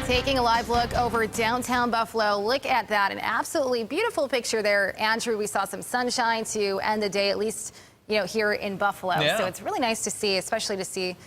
Taking a live look over downtown Buffalo. Look at that. An absolutely beautiful picture there. Andrew, we saw some sunshine to end the day, at least, here in Buffalo. Yeah. So it's really nice to see, especially to see,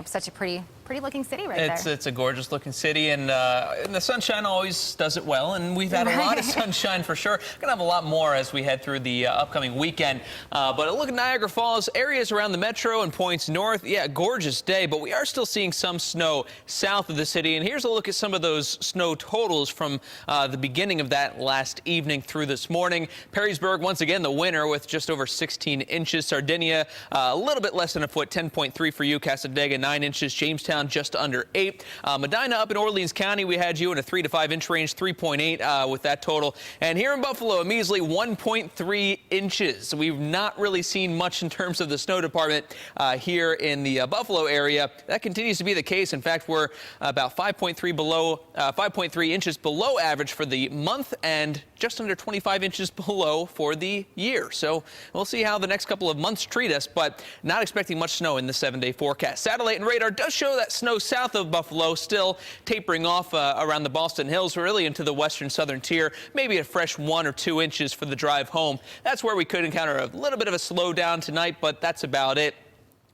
such a pretty looking city right there. It's a gorgeous looking city, and the sunshine always does it well, and we've had a lot of sunshine for sure. Gonna have a lot more as we head through the upcoming weekend. But a look at Niagara Falls, areas around the metro and points north. Yeah, gorgeous day, but we are still seeing some snow south of the city. And here's a look at some of those snow totals from the beginning of that last evening through this morning. Perrysburg, once again, the winner with just over 16 inches. Sardinia, a little bit less than a foot, 10.3 for you. Cassadaga, 9 inches. Jamestown, just under 8. Medina up in Orleans County, we had you in a 3 to 5 inch range, 3.8 with that total. And here in Buffalo, a measly 1.3 inches. We've not really seen much in terms of the snow department here in the Buffalo area. That continues to be the case. In fact, we're about 5.3 inches below average for the month and just under 25 inches below for the year. So we'll see how the next couple of months treat us, but not expecting much snow in the 7-day forecast. Satellite and radar does show that snow south of Buffalo, still tapering off around the Boston Hills, really into the western southern tier. Maybe a fresh 1 or 2 inches for the drive home. That's where we could encounter a little bit of a slowdown tonight, but that's about it.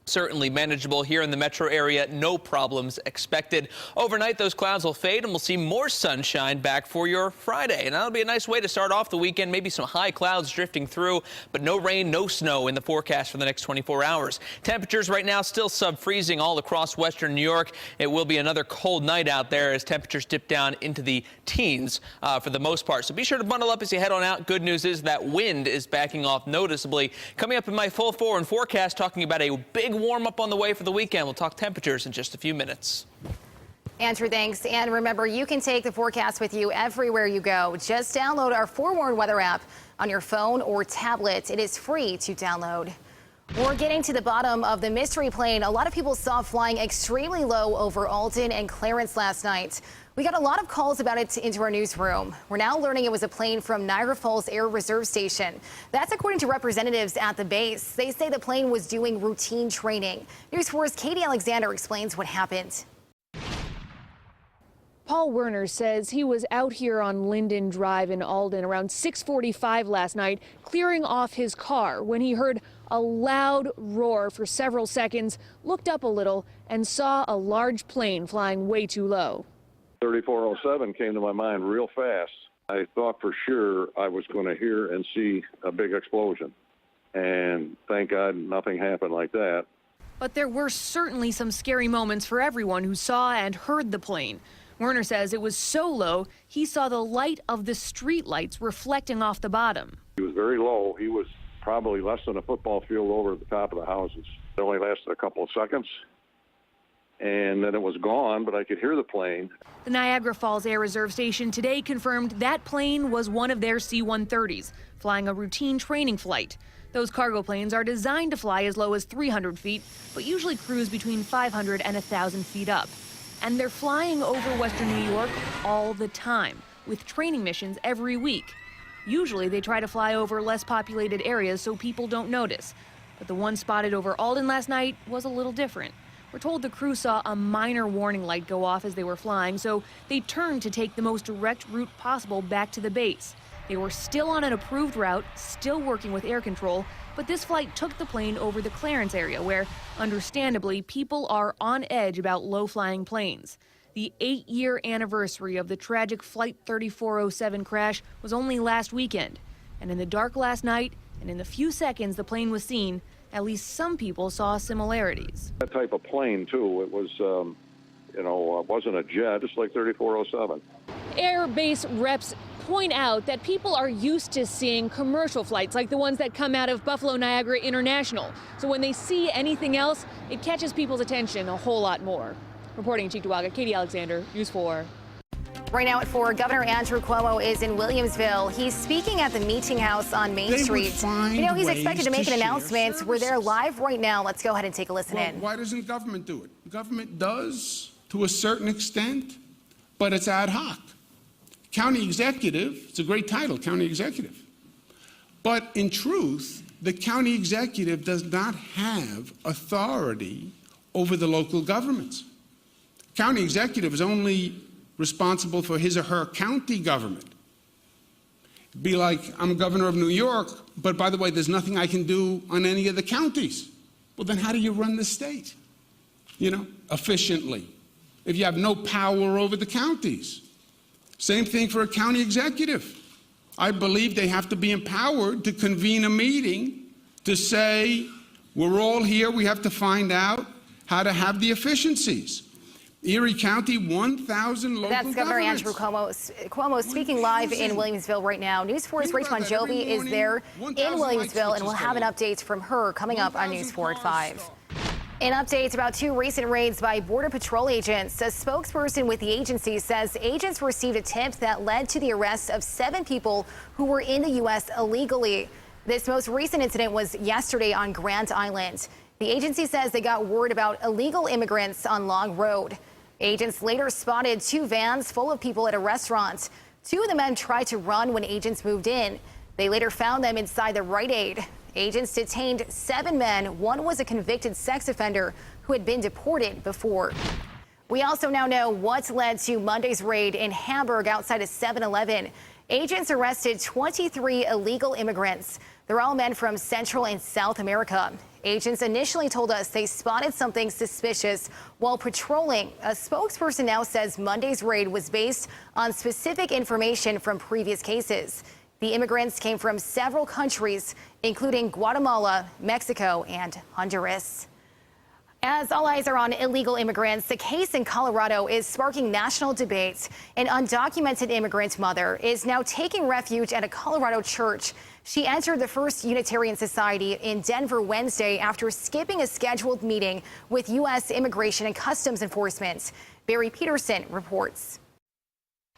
Certainly manageable here in the metro area. No problems expected. Overnight, those clouds will fade and we'll see more sunshine back for your Friday. And that'll be a nice way to start off the weekend. Maybe some high clouds drifting through, but no rain, no snow in the forecast for the next 24 hours. Temperatures right now still sub-freezing all across western New York. It will be another cold night out there as temperatures dip down into the teens for the most part. So be sure to bundle up as you head on out. Good news is that wind is backing off noticeably. Coming up in my full 4 and forecast, talking about a big warm up on the way for the weekend. We'll talk temperatures in just a few minutes. Andrew, thanks. And remember, you can take the forecast with you everywhere you go. Just download our Forewarn weather app on your phone or tablet. It is free to download. We're getting to the bottom of the mystery plane a lot of people saw flying extremely low over Alton and Clarence last night. We got a lot of calls about it into our newsroom. We're now learning it was a plane from Niagara Falls Air Reserve Station. That's according to representatives at the base. They say the plane was doing routine training. News 4's Katie Alexander explains what happened. Paul Werner says he was out here on Linden Drive in Alden around 6:45 last night, clearing off his car when he heard a loud roar for several seconds, looked up a little, and saw a large plane flying way too low. 3407 came to my mind real fast. I thought for sure I was going to hear and see a big explosion. And thank God nothing happened like that. But there were certainly some scary moments for everyone who saw and heard the plane. Werner says it was so low, he saw the light of the street lights reflecting off the bottom. He was very low. He was probably less than a football field over at the top of the houses. It only lasted a couple of seconds. And then it was gone, but I could hear the plane. The Niagara Falls Air Reserve Station today confirmed that plane was one of their C-130s, flying a routine training flight. Those cargo planes are designed to fly as low as 300 feet, but usually cruise between 500 and 1,000 feet up. And they're flying over western New York all the time, with training missions every week. Usually they try to fly over less populated areas so people don't notice. But the one spotted over Alden last night was a little different. We're told the crew saw a minor warning light go off as they were flying, so they turned to take the most direct route possible back to the base. They were still on an approved route, still working with air control, but this flight took the plane over the Clarence area where, understandably, people are on edge about low-flying planes. The 8-year anniversary of the tragic Flight 3407 crash was only last weekend. And in the dark last night, and in the few seconds the plane was seen, at least some people saw similarities. That type of plane, too, it was, it wasn't a jet, just like 3407. Air base reps point out that people are used to seeing commercial flights like the ones that come out of Buffalo Niagara International. So when they see anything else, it catches people's attention a whole lot more. Reporting in Cheektowaga, Katie Alexander, News 4. Right now at 4, Governor Andrew Cuomo is in Williamsville. He's speaking at the Meeting House on Main Street. He's expected to make an announcement. We're there live right now. Let's go ahead and take a listen in. Why doesn't government do it? Government does to a certain extent, but it's ad hoc. County executive, it's a great title, county executive. But in truth, the county executive does not have authority over the local governments. County executive is only responsible for his or her county government. It'd be like, I'm governor of New York, but by the way, there's nothing I can do on any of the counties. Well, then how do you run the state? Efficiently, if you have no power over the counties. Same thing for a county executive. I believe they have to be empowered to convene a meeting to say, we're all here, we have to find out how to have the efficiencies. Erie County, 1,000 local That's Governor governments. Andrew Cuomo speaking live in Williamsville right now. News 4's Rachel Monjovi is there in Williamsville, and we'll have an update from her coming up on News 4 at 5. An update about 2 recent raids by Border Patrol agents. A spokesperson with the agency says agents received a tip that led to the arrest of 7 people who were in the U.S. illegally. This most recent incident was yesterday on Grand Island. The agency says they got word about illegal immigrants on Long Road. Agents later spotted 2 vans full of people at a restaurant. 2 of the men tried to run when agents moved in. They later found them inside the Rite Aid. Agents detained 7 men. 1 was a convicted sex offender who had been deported before. We also now know what led to Monday's raid in Hamburg outside a 7-Eleven. Agents arrested 23 illegal immigrants. They're all men from Central and South America. Agents initially told us they spotted something suspicious while patrolling. A spokesperson now says Monday's raid was based on specific information from previous cases. The immigrants came from several countries, including Guatemala, Mexico, and Honduras. As all eyes are on illegal immigrants, the case in Colorado is sparking national debate. An undocumented immigrant mother is now taking refuge at a Colorado church. She entered the First Unitarian Society in Denver Wednesday after skipping a scheduled meeting with U.S. Immigration and Customs Enforcement. Barry Peterson reports.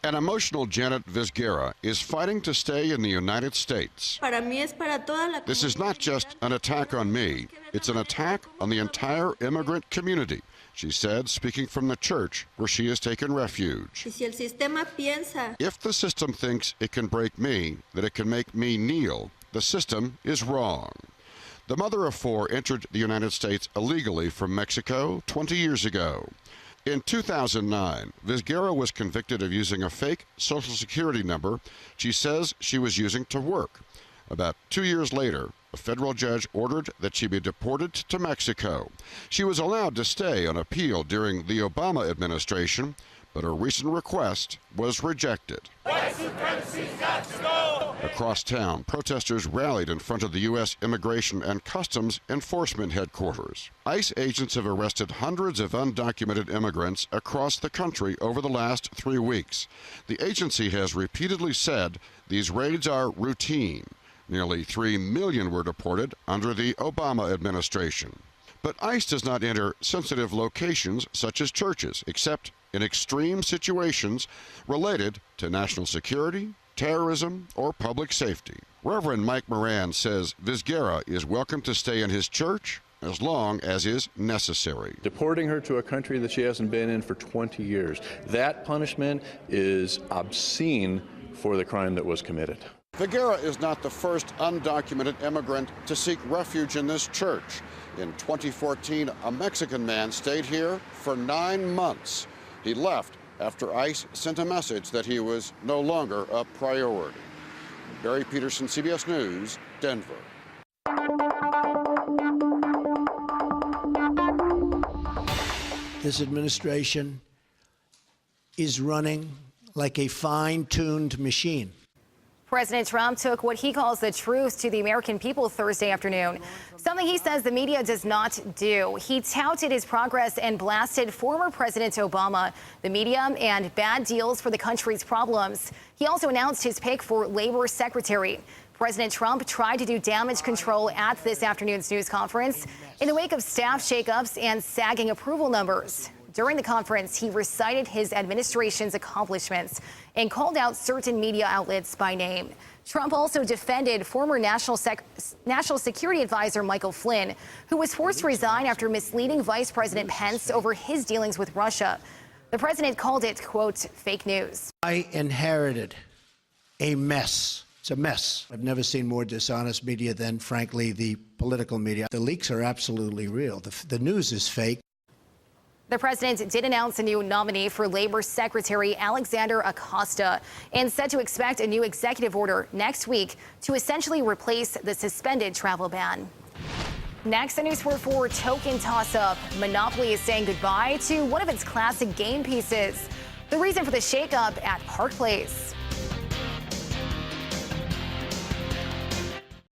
An emotional Janet Vizguera is fighting to stay in the United States. This is not just an attack on me, it's an attack on the entire immigrant community, she said, speaking from the church where she has taken refuge. If the system thinks it can break me, that it can make me kneel, the system is wrong. The mother of 4 entered the United States illegally from Mexico 20 years ago. In 2009, Vizguera was convicted of using a fake Social Security number she says she was using to work. About 2 years later, a federal judge ordered that she be deported to Mexico. She was allowed to stay on appeal during the Obama administration, but her recent request was rejected. Across town, protesters rallied in front of the U.S. Immigration and Customs Enforcement headquarters. ICE agents have arrested hundreds of undocumented immigrants across the country over the last 3 weeks. The agency has repeatedly said these raids are routine. Nearly 3 million were deported under the Obama administration. But ICE does not enter sensitive locations such as churches, except in extreme situations related to national security, terrorism, or public safety. Reverend Mike Moran says Vizguera is welcome to stay in his church as long as is necessary. Deporting her to a country that she hasn't been in for 20 years, that punishment is obscene for the crime that was committed. Vizguera is not the first undocumented immigrant to seek refuge in this church. In 2014, a Mexican man stayed here for 9 months. He left after ICE sent a message that he was no longer a priority. Barry Peterson, CBS News, Denver. This administration is running like a fine-tuned machine. President Trump took what he calls the truth to the American people Thursday afternoon, something he says the media does not do. He touted his progress and blasted former President Obama, the media, and bad deals for the country's problems. He also announced his pick for Labor Secretary. President Trump tried to do damage control at this afternoon's news conference in the wake of staff shakeups and sagging approval numbers. During the conference, he recited his administration's accomplishments and called out certain media outlets by name. Trump also defended former National Security Advisor Michael Flynn, who was forced to resign after misleading Vice President Pence over his dealings with Russia. The president called it, quote, fake news. I inherited a mess. It's a mess. I've never seen more dishonest media than, frankly, the political media. The leaks are absolutely real. The news is fake. The president did announce a new nominee for Labor Secretary Alexander Acosta and said to expect a new executive order next week to essentially replace the suspended travel ban. Next, a new sport for token toss-up. Monopoly is saying goodbye to one of its classic game pieces. The reason for the shakeup at Park Place.